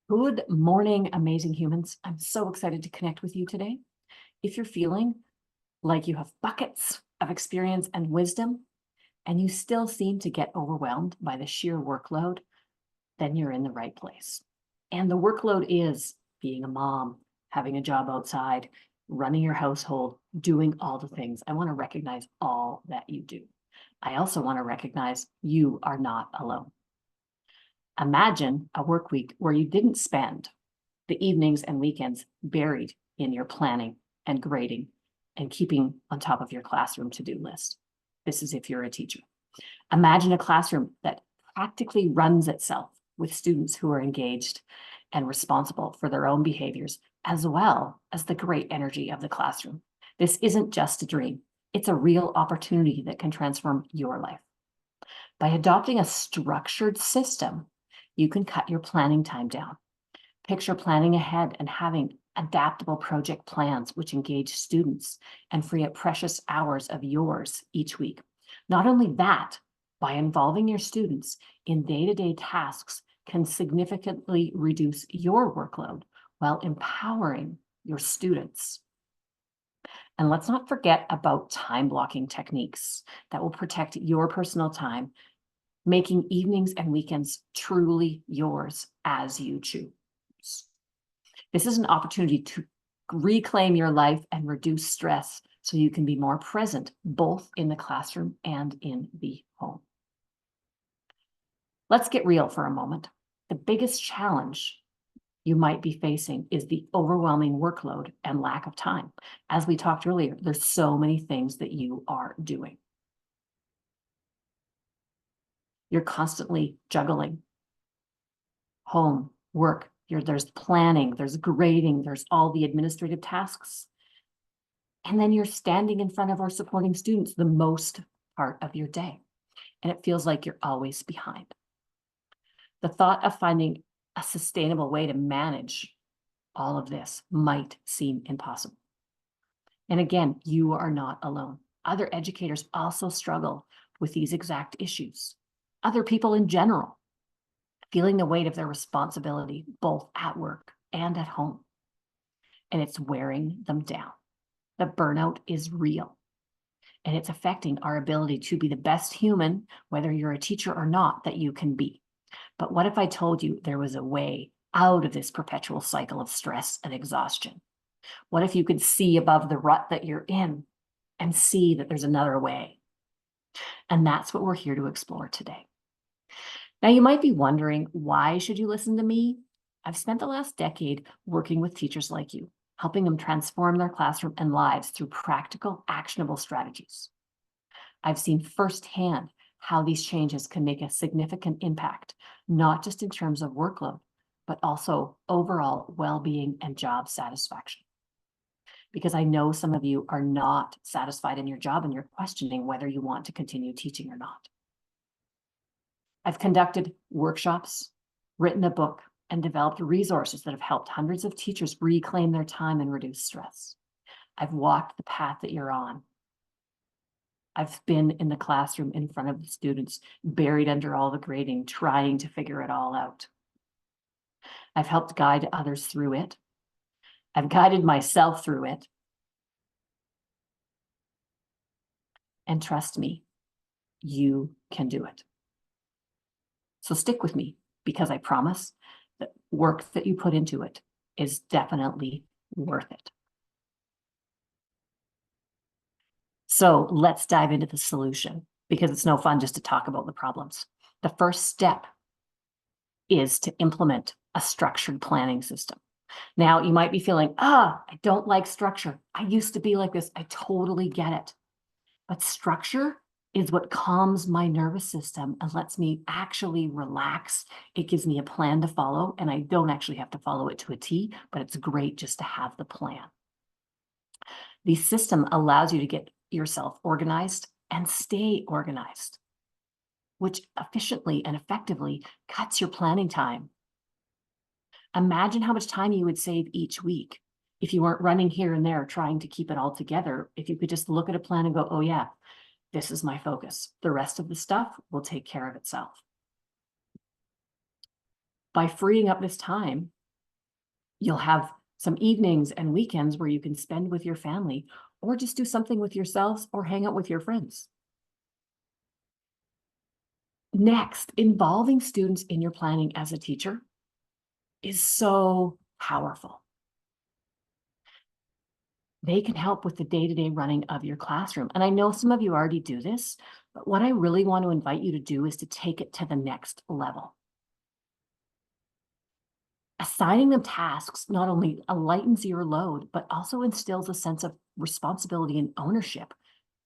Good morning, amazing humans. I'm so excited to connect with you today. If you're feeling like you have buckets of experience and wisdom, and you still seem to get overwhelmed by the sheer workload, then you're in the right place. And the workload is being a mom, having a job outside, running your household, doing all the things. I want to recognize all that you do. I also want to recognize you are not alone. Imagine a work week where you didn't spend the evenings and weekends buried in your planning and grading and keeping on top of your classroom to-do list. This is if you're a teacher. Imagine a classroom that practically runs itself with students who are engaged and responsible for their own behaviors, as well as the great energy of the classroom. This isn't just a dream. It's a real opportunity that can transform your life. By adopting a structured system, you can cut your planning time down. Picture planning ahead and having adaptable project plans which engage students and free up precious hours of yours each week. Not only that, by involving your students in day-to-day tasks can significantly reduce your workload while empowering your students. And let's not forget about time blocking techniques that will protect your personal time, making evenings and weekends truly yours as you choose. This is an opportunity to reclaim your life and reduce stress so you can be more present both in the classroom and in the home. Let's get real for a moment. The biggest challenge you might be facing is the overwhelming workload and lack of time. As we talked earlier, there's so many things that you are doing. You're constantly juggling home, work, there's planning, there's grading, there's all the administrative tasks. And then you're standing in front of or supporting students the most part of your day. And it feels like you're always behind. The thought of finding a sustainable way to manage all of this might seem impossible. And again, you are not alone. Other educators also struggle with these exact issues. Other people in general, feeling the weight of their responsibility, both at work and at home. And it's wearing them down. The burnout is real. And it's affecting our ability to be the best human, whether you're a teacher or not, that you can be. But what if I told you there was a way out of this perpetual cycle of stress and exhaustion? What if you could see above the rut that you're in and see that there's another way? And that's what we're here to explore today. Now, you might be wondering, why should you listen to me? I've spent the last decade working with teachers like you, helping them transform their classroom and lives through practical, actionable strategies. I've seen firsthand how these changes can make a significant impact, not just in terms of workload, but also overall well-being and job satisfaction. Because I know some of you are not satisfied in your job and you're questioning whether you want to continue teaching or not. I've conducted workshops, written a book, and developed resources that have helped hundreds of teachers reclaim their time and reduce stress. I've walked the path that you're on. I've been in the classroom in front of the students, buried under all the grading, trying to figure it all out. I've helped guide others through it. I've guided myself through it. And trust me, you can do it. So stick with me, because I promise that work that you put into it is definitely worth it. So let's dive into the solution, because it's no fun just to talk about the problems. The first step is to implement a structured planning system. Now, you might be feeling, I don't like structure. I used to be like this. I totally get it. But structure is what calms my nervous system and lets me actually relax. It gives me a plan to follow, and I don't actually have to follow it to a T, but it's great just to have the plan. The system allows you to get yourself organized and stay organized, which efficiently and effectively cuts your planning time. Imagine how much time you would save each week if you weren't running here and there trying to keep it all together. If you could just look at a plan and go, oh yeah, this is my focus. The rest of the stuff will take care of itself. By freeing up this time, You'll have some evenings and weekends where you can spend with your family or just do something with yourselves or hang out with your friends. Next, involving students in your planning as a teacher is so powerful. They can help with the day-to-day running of your classroom. And I know some of you already do this, but what I really want to invite you to do is to take it to the next level. Assigning them tasks not only lightens your load, but also instills a sense of responsibility and ownership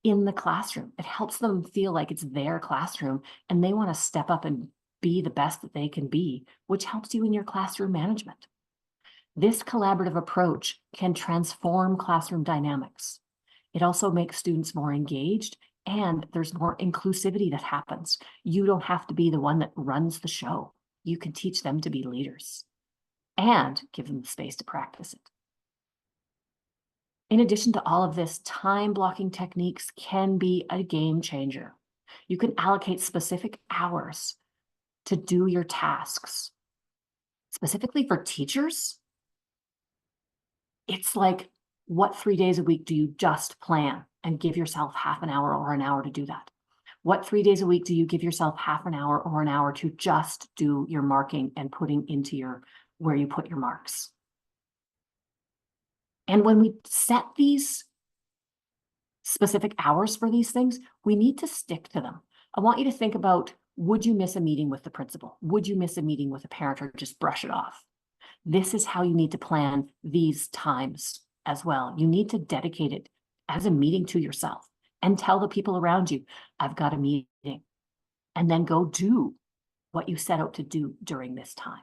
in the classroom. It helps them feel like it's their classroom and they want to step up and be the best that they can be, which helps you in your classroom management. This collaborative approach can transform classroom dynamics. It also makes students more engaged and there's more inclusivity that happens. You don't have to be the one that runs the show. You can teach them to be leaders and give them the space to practice it. In addition to all of this, time blocking techniques can be a game changer. You can allocate specific hours to do your tasks. Specifically for teachers, it's like, what 3 days a week do you just plan and give yourself half an hour or an hour to do that? What 3 days a week do you give yourself half an hour or an hour to just do your marking and putting into where you put your marks? And when we set these specific hours for these things, we need to stick to them. I want you to think about, would you miss a meeting with the principal? Would you miss a meeting with a parent or just brush it off? This is how you need to plan these times as well. You need to dedicate it as a meeting to yourself and tell the people around you, I've got a meeting, and then go do what you set out to do during this time.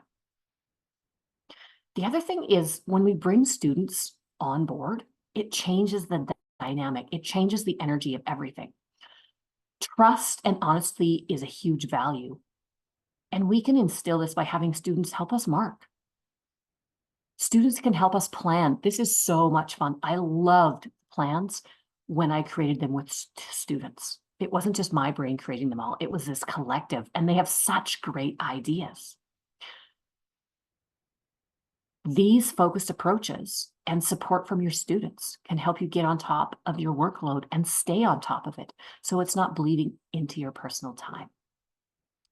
The other thing is when we bring students on board, it changes the dynamic. It changes the energy of everything. Trust and honesty is a huge value. And we can instill this by having students help us mark. Students can help us plan. This is so much fun. I loved plans when I created them with students. It wasn't just my brain creating them all. It was this collective, and they have such great ideas. These focused approaches and support from your students can help you get on top of your workload and stay on top of it, so it's not bleeding into your personal time.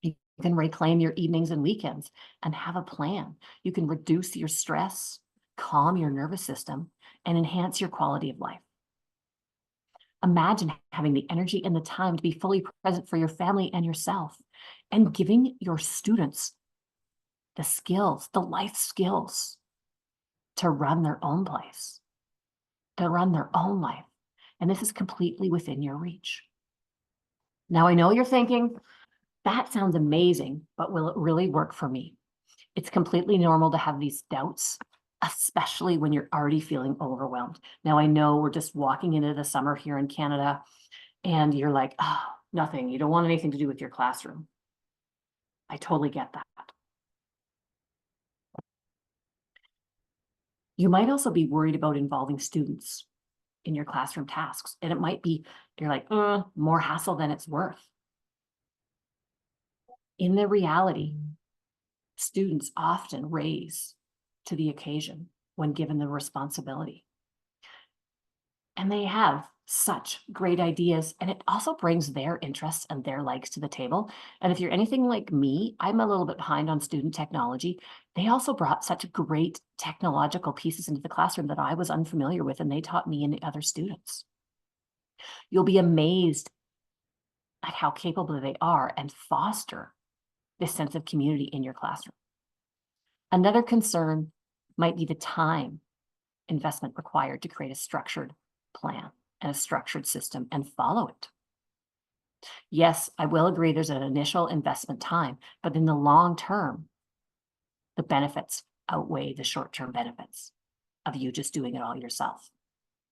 You can reclaim your evenings and weekends and have a plan. You can reduce your stress, calm your nervous system, and enhance your quality of life. Imagine having the energy and the time to be fully present for your family and yourself, and giving your students the skills, the life skills, to run their own place, to run their own life. And this is completely within your reach. Now, I know you're thinking, that sounds amazing, but will it really work for me? It's completely normal to have these doubts, especially when you're already feeling overwhelmed. Now, I know we're just walking into the summer here in Canada, and you're like, oh, nothing. You don't want anything to do with your classroom. I totally get that. You might also be worried about involving students in your classroom tasks. And it might be, you're like, more hassle than it's worth. In the reality, students often raise to the occasion when given the responsibility. And they have such great ideas, and it also brings their interests and their likes to the table. And if you're anything like me, I'm a little bit behind on student technology. They also brought such great technological pieces into the classroom that I was unfamiliar with, and they taught me and the other students. You'll be amazed at how capable they are and foster this sense of community in your classroom. Another concern might be the time investment required to create a structured plan and a structured system and follow it. Yes, I will agree there's an initial investment time, but in the long term, the benefits outweigh the short-term benefits of you just doing it all yourself.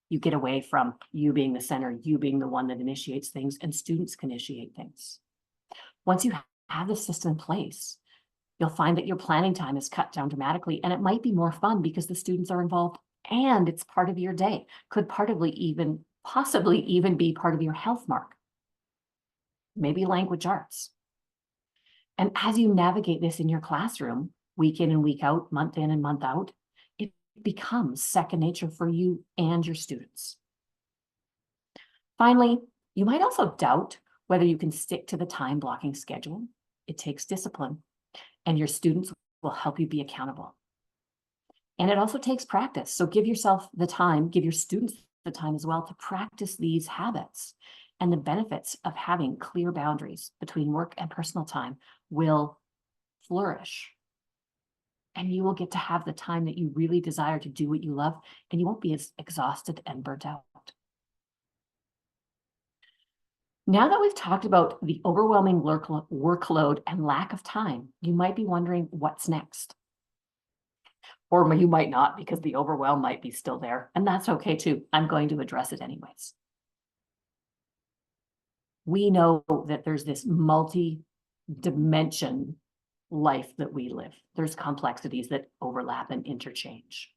You get away from you being the center, you being the one that initiates things, and students can initiate things. Once you have the system in place, you'll find that your planning time is cut down dramatically, and it might be more fun because the students are involved and it's part of your day. Could possibly even be part of your health mark, maybe language arts. And as you navigate this in your classroom, week in and week out, month in and month out, becomes second nature for you and your students. Finally, you might also doubt whether you can stick to the time blocking schedule. It takes discipline, and your students will help you be accountable. And it also takes practice. So give yourself the time, give your students the time as well to practice these habits. And the benefits of having clear boundaries between work and personal time will flourish. And you will get to have the time that you really desire to do what you love, and you won't be as exhausted and burnt out. Now that we've talked about the overwhelming workload and lack of time, you might be wondering what's next. Or you might not, because the overwhelm might be still there, and that's okay too. I'm going to address it anyways. We know that there's this multi-dimension life that we live. There's complexities that overlap and interchange.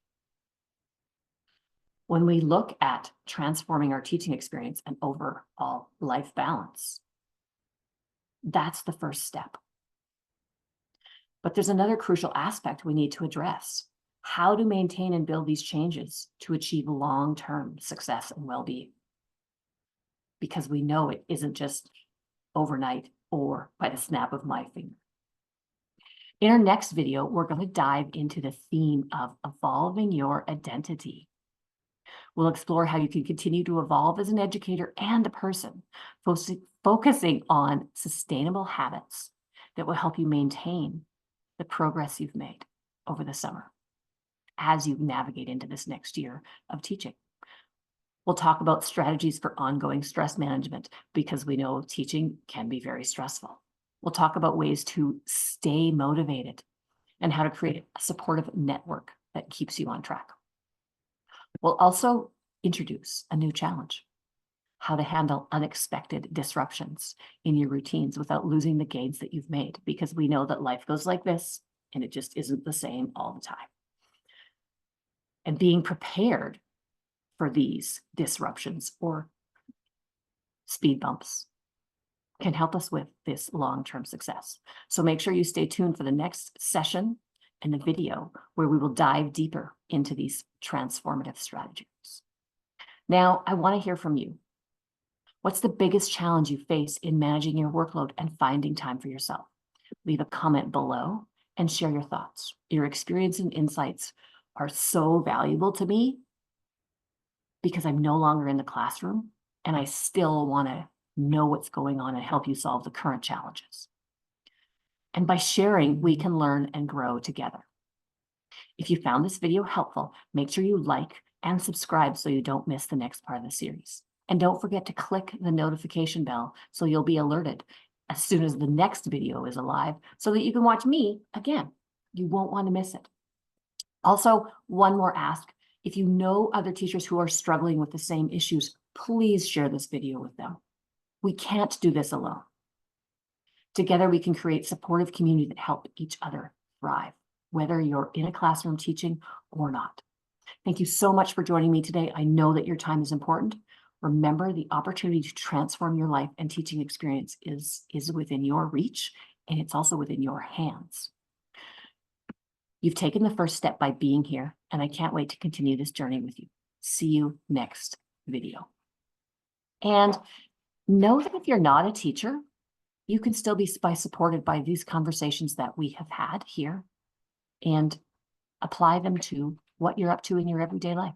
When we look at transforming our teaching experience and overall life balance, that's the first step. But there's another crucial aspect we need to address: how to maintain and build these changes to achieve long-term success and well-being. Because we know it isn't just overnight or by the snap of my finger. In our next video, we're going to dive into the theme of evolving your identity. We'll explore how you can continue to evolve as an educator and a person, focusing on sustainable habits that will help you maintain the progress you've made over the summer as you navigate into this next year of teaching. We'll talk about strategies for ongoing stress management, because we know teaching can be very stressful. We'll talk about ways to stay motivated and how to create a supportive network that keeps you on track. We'll also introduce a new challenge: how to handle unexpected disruptions in your routines without losing the gains that you've made, because we know that life goes like this and it just isn't the same all the time. And being prepared for these disruptions or speed bumps can help us with this long-term success. So make sure you stay tuned for the next session and the video where we will dive deeper into these transformative strategies. Now, I want to hear from you. What's the biggest challenge you face in managing your workload and finding time for yourself? Leave a comment below and share your thoughts. Your experience and insights are so valuable to me, because I'm no longer in the classroom and I still want to know what's going on and help you solve the current challenges. And by sharing, we can learn and grow together. If you found this video helpful, make sure you like and subscribe so you don't miss the next part of the series. And don't forget to click the notification bell so you'll be alerted as soon as the next video is live, so that you can watch me again. You won't want to miss it. Also, one more ask: if you know other teachers who are struggling with the same issues, please share this video with them. We can't do this alone. Together, we can create supportive community that help each other thrive, whether you're in a classroom teaching or not. Thank you so much for joining me today. I know that your time is important. Remember, the opportunity to transform your life and teaching experience is within your reach, and it's also within your hands. You've taken the first step by being here, and I can't wait to continue this journey with you. See you next video. And know that if you're not a teacher, you can still be supported by these conversations that we have had here, and apply them to what you're up to in your everyday life.